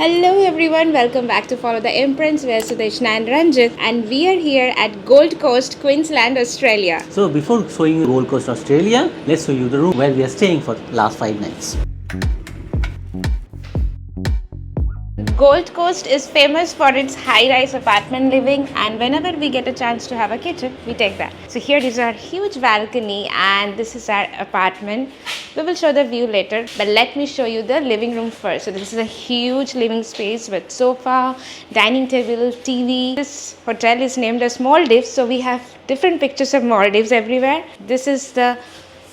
Hello everyone, welcome back to Follow the Imprints. We're Sudeshna and Ranjit, and we are here at Gold Coast, Queensland, Australia. So before showing you Gold Coast, Australia, let's show you the room where we are staying for the last 5 nights. Gold Coast is famous for its high-rise apartment living, and whenever we get a chance to have a kitchen, we take that. So here is our huge balcony, and this is our apartment. We will show the view later, but let me show you the living room first. So this is a huge living space with sofa, dining table, TV. This hotel is named as Maldives, so we have different pictures of Maldives everywhere. This is the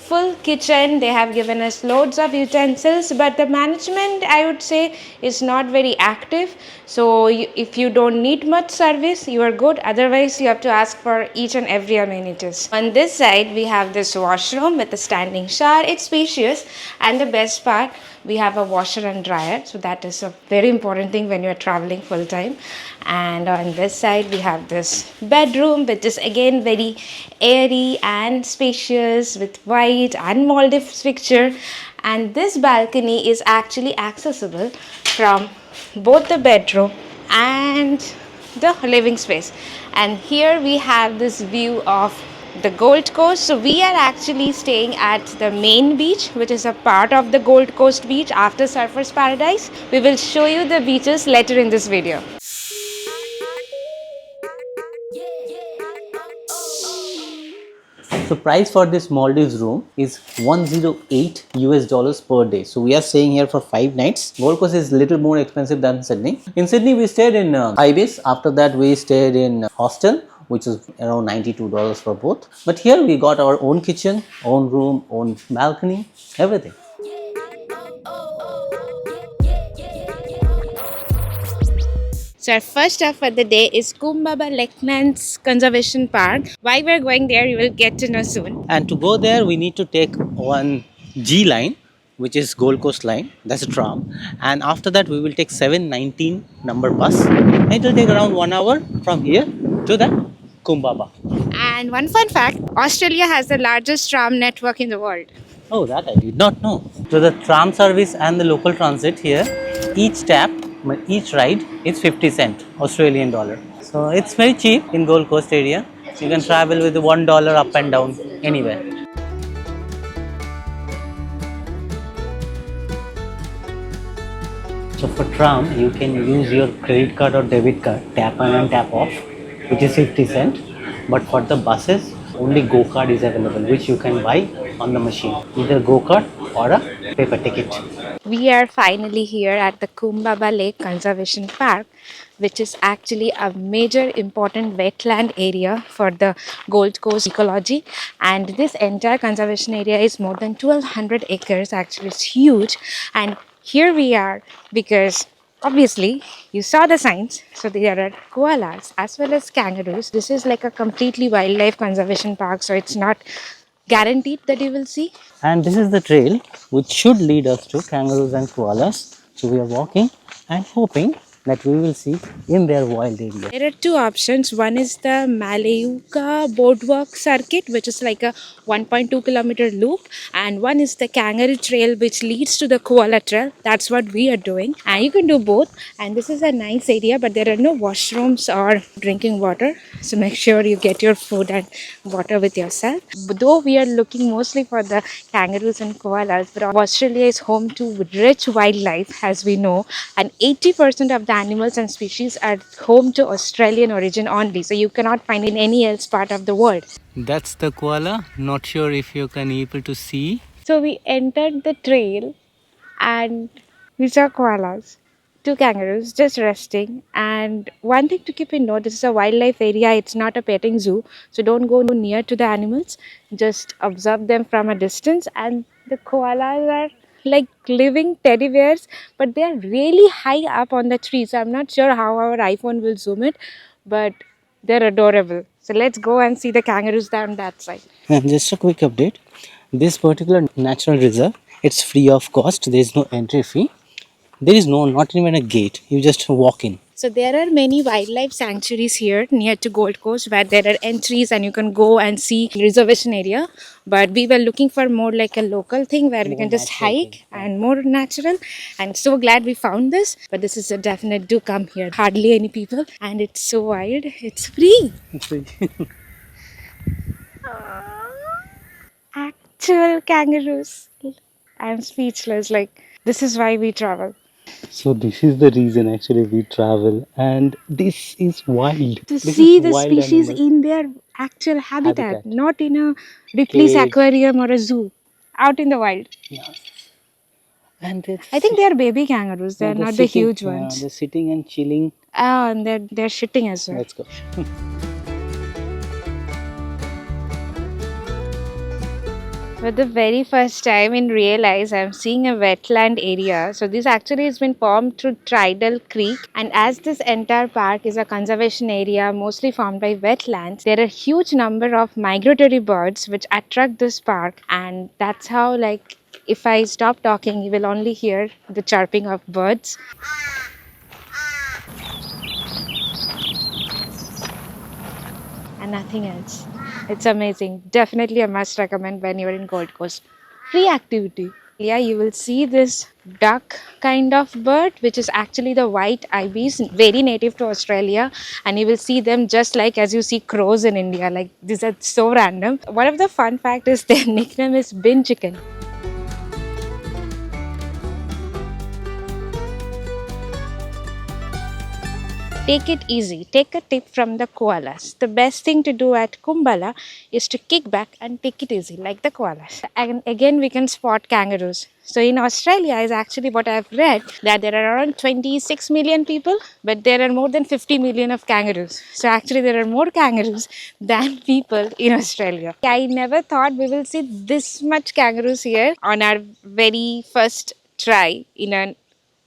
full kitchen. They have given us loads of utensils, but the management, I would say, is not very active. So if you don't need much service, you are good. Otherwise, you have to ask for each and every amenities. On this side, we have this washroom with a standing shower. It's spacious, and the best part, we have a washer and dryer. So that is a very important thing when you are traveling full time. And on this side, we have this bedroom, which is again very airy and spacious with white and Maldives picture. And this balcony is actually accessible from both the bedroom and the living space. And here we have this view of the Gold Coast. So we are actually staying at the main beach, which is a part of the Gold Coast beach after Surfers Paradise. We will show you the beaches later in this video. So price for this Maldives room is $108 per day. So we are staying here for 5 nights. Gold Coast is a little more expensive than Sydney. In Sydney we stayed in Ibis. After that we stayed in hostel, which is around $92 for both. But here we got our own kitchen, own room, own balcony, everything. So our first stop for the day is Coombabah Lakelands Conservation Park. Why we're going there, you will get to know soon. And to go there, we need to take one G line, which is Gold Coast line. That's a tram. And after that, we will take 719 number bus. It will take around 1 hour from here to the Coombabah. And one fun fact, Australia has the largest tram network in the world. Oh, that I did not know. So the tram service and the local transit here, each ride is 50 cent Australian dollar. So it's very cheap in Gold Coast area. You can travel with $1 up and down anywhere. So for tram, you can use your credit card or debit card, tap on and tap off, which is 50 cent. But for the buses, only Go card is available, which you can buy on the machine, either Go card or a paper ticket. We are finally here at the Coombabah Lake Conservation Park, which is actually a major important wetland area for the Gold Coast ecology. And this entire conservation area is more than 1200 acres. Actually, it's huge. And here we are because obviously you saw the signs. So there are koalas as well as kangaroos. This is like a completely wildlife conservation park, so it's not guaranteed that you will see. And this is the trail which should lead us to kangaroos and koalas. So we are walking and hoping that we will see in their wild area. There are two options. One is the Malayuka Boardwalk Circuit, which is like a 1.2 kilometer loop, and one is the Kangaroo Trail, which leads to the Koala Trail. That's what we are doing, and you can do both. And this is a nice area, but there are no washrooms or drinking water, so make sure you get your food and water with yourself. Though we are looking mostly for the kangaroos and koalas, but Australia is home to rich wildlife, as we know, and 80% of the animals and species are home to Australian origin only, so you cannot find in any else part of the world. That's the koala. Not sure if you can able to see. So we entered the trail and we saw koalas, two kangaroos just resting. And one thing to keep in note, this is a wildlife area, it's not a petting zoo, so don't go near to the animals, just observe them from a distance. And the koalas are like living teddy bears, but they are really high up on the trees. I'm not sure how our iPhone will zoom it, but they're adorable. So let's go and see the kangaroos down that side. And just a quick update. This particular natural reserve, it's free of cost. There is no entry fee. There is not even a gate. You just walk in. So there are many wildlife sanctuaries here near to Gold Coast where there are entries and you can go and see reservation area. But we were looking for more like a local thing where we More can just natural hike thing, and more natural. And so glad we found this. But this is a definite do come here. Hardly any people and it's so wild. It's free. Actual kangaroos. I'm speechless. Like this is why we travel. So this is the reason actually we travel, and this is wild. To This is see the wild species animal in their actual habitat, habitat. not in a Ripley's Cage. aquarium or a zoo, out in the wild. Yeah. And they're, I think they are baby kangaroos. They yeah, are they're not the sitting. huge Yeah, ones. they're sitting and chilling. Ah, and they're shitting as well. Let's go. For the very first time in real eyes, I'm seeing a wetland area. So this actually has been formed through Tidal Creek. And as this entire park is a conservation area mostly formed by wetlands, there are huge number of migratory birds which attract this park. And that's how like if I stop talking, you will only hear the chirping of birds. And nothing else. It's amazing. Definitely a must recommend when you're in Gold Coast. Free activity. Yeah, you will see this duck kind of bird, which is actually the white ibis, very native to Australia. And you will see them just like as you see crows in India. Like these are so random. One of the fun fact is their nickname is bin chicken. Take it easy. Take a tip from the koalas. The best thing to do at Kumbala is to kick back and take it easy, like the koalas. And again, we can spot kangaroos. So in Australia is actually what I've read that there are around 26 million people, but there are more than 50 million of kangaroos. So actually there are more kangaroos than people in Australia. I never thought we will see this much kangaroos here on our very first try in a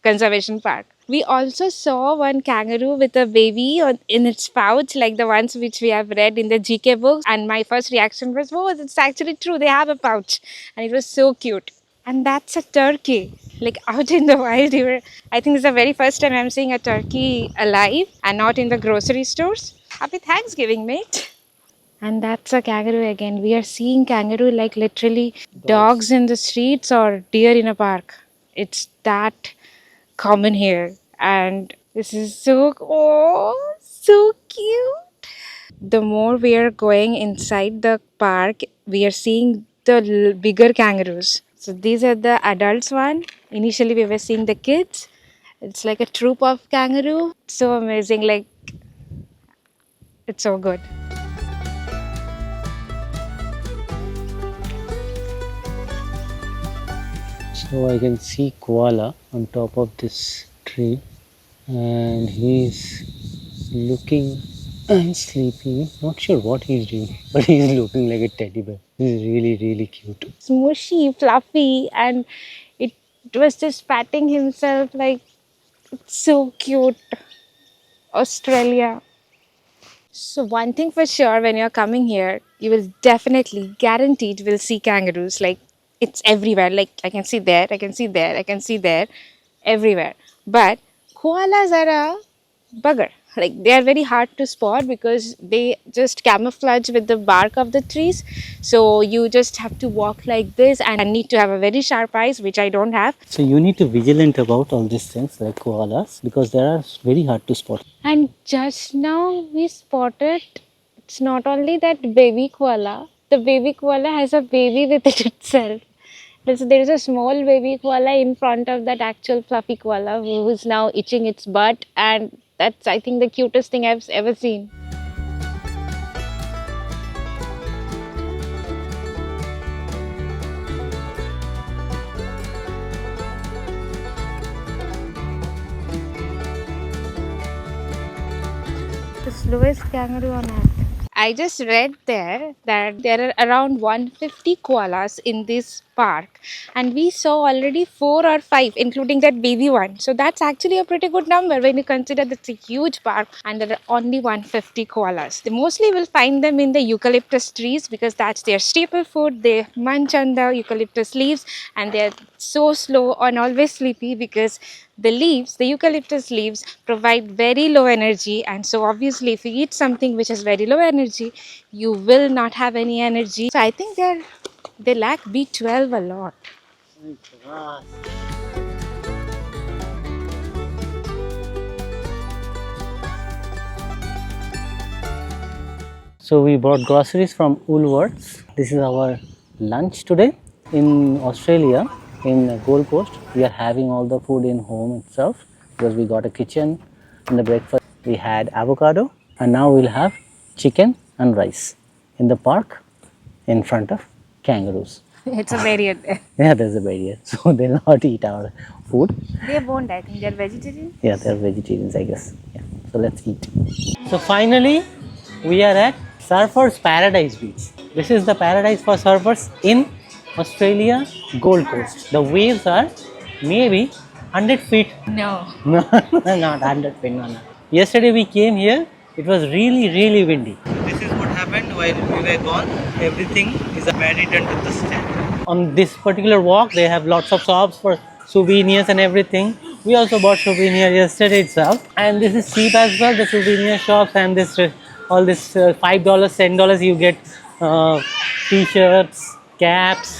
conservation park. We also saw one kangaroo with a baby in its pouch, like the ones which we have read in the GK books. And my first reaction was, "Oh, it's actually true. They have a pouch," and it was so cute. And that's a turkey, like out in the wild. I think this is the very first time I'm seeing a turkey alive and not in the grocery stores. Happy Thanksgiving, mate. And that's a kangaroo again. We are seeing kangaroo like literally dogs in the streets or deer in a park. It's that common here. And this is so cute. The more we are going inside the park, we are seeing the bigger kangaroos. So these are the adults one. Initially we were seeing the kids. It's like a troop of kangaroo. So amazing. Like it's so good. So I can see koala on top of this tree, and he's looking and sleepy. Not sure what he's doing, but he's looking like a teddy bear. He's really cute. Smushy, fluffy, and it was just patting himself like it's so cute. Australia. So one thing for sure, when you're coming here, you will definitely, guaranteed, will see kangaroos. Like it's everywhere. Like I can see there, I can see there, I can see there, everywhere. But koalas are a bugger. Like they are very hard to spot because they just camouflage with the bark of the trees. So you just have to walk like this and need to have a very sharp eyes, which I don't have. So you need to vigilant about all these things like koalas because they are very hard to spot. And just now we spotted, it's not only that baby koala, the baby koala has a baby with it itself. There is a small baby koala in front of that actual fluffy koala who is now itching its butt, and that's, I think, the cutest thing I've ever seen. The slowest kangaroo on earth. I just read there that there are around 150 koalas in this park, and we saw already 4 or 5, including that baby one. So that's actually a pretty good number when you consider that's a huge park and there are only 150 koalas. They mostly will find them in the eucalyptus trees because that's their staple food. They munch on the eucalyptus leaves and they're so slow and always sleepy because the leaves, the eucalyptus leaves, provide very low energy, and so obviously if you eat something which has very low energy, you will not have any energy. So I think they lack B12 a lot. So we bought groceries from Woolworths. This is our lunch today. In Australia, in Gold Coast, we are having all the food in home itself because we got a kitchen. In the breakfast, we had avocado, and now we'll have chicken and rice in the park in front of kangaroos. It's a barrier there. Yeah, there's a barrier, so they'll not eat our food. They won't, I think. They're vegetarian. Yeah, they're vegetarians, I guess. Yeah, so let's eat. So finally, we are at Surfers Paradise Beach. This is the paradise for surfers in Australia, Gold Coast. The waves are maybe 100 feet. No. No, not 100 feet. No. Yesterday we came here. It was really windy. This is what happened while we were gone. Everything is buried under the sand. On this particular walk, they have lots of shops for souvenirs and everything. We also bought souvenir yesterday itself, and this is cheap as well. The souvenir shops and this all this $5, $10 you get t-shirts, caps.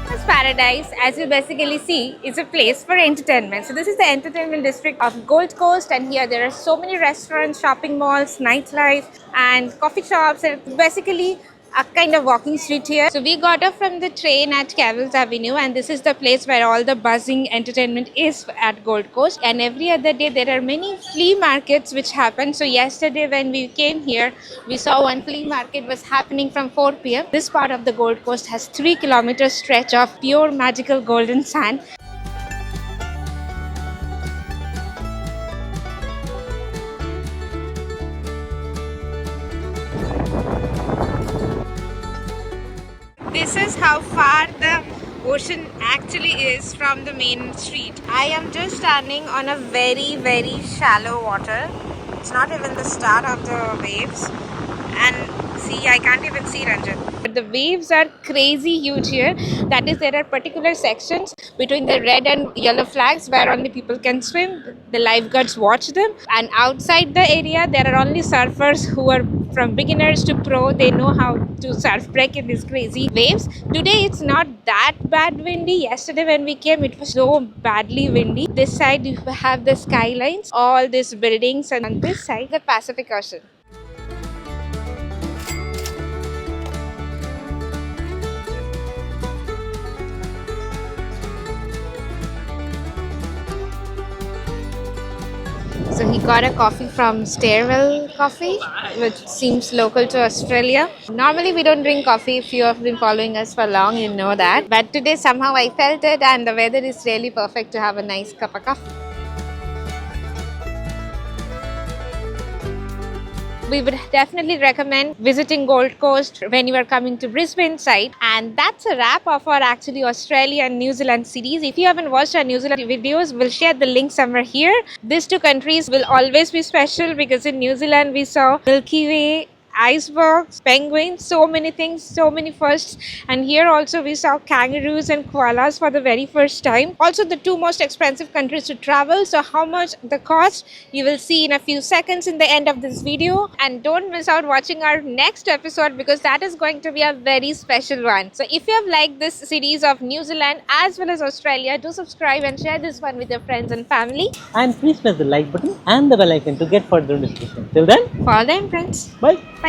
This paradise, as you basically see, is a place for entertainment. So this is the entertainment district of Gold Coast, and here there are so many restaurants, shopping malls, nightlife and coffee shops, and basically a kind of walking street here. So we got off from the train at Cavills Avenue, and this is the place where all the buzzing entertainment is at Gold Coast. And every other day there are many flea markets which happen. So yesterday when we came here, we saw one flea market was happening from 4 p.m. This part of the Gold Coast has 3-kilometer stretch of pure magical golden sand. This is how far the ocean actually is from the main street. I am just standing on a very shallow water. It's not even the start of the waves. And see, I can't even see Ranjan. But the waves are crazy huge here. That is, there are particular sections between the red and yellow flags where only people can swim. The lifeguards watch them. And outside the area, there are only surfers who are from beginners to pro. They know how to surf break in these crazy waves. Today, it's not that bad windy. Yesterday when we came, it was so badly windy. This side, you have the skylines, all these buildings, and on this side, the Pacific Ocean. So he got a coffee from Stairwell Coffee, which seems local to Australia. Normally we don't drink coffee. If you have been following us for long, you know that. But today somehow I felt it, and the weather is really perfect to have a nice cup of coffee. We would definitely recommend visiting Gold Coast when you are coming to Brisbane side. And that's a wrap of our actually Australia and New Zealand series. If you haven't watched our New Zealand videos, we'll share the link somewhere here. These two countries will always be special because in New Zealand we saw Milky Way, icebergs, penguins, so many things, so many firsts. And here also we saw kangaroos and koalas for the very first time. Also the two most expensive countries to travel. So how much the cost you will see in a few seconds in the end of this video. And don't miss out watching our next episode because that is going to be a very special one. So if you have liked this series of New Zealand as well as Australia, do subscribe and share this one with your friends and family. And please press the like button and the bell icon to get further notifications. Till then, Follow them, friends. bye. Bye.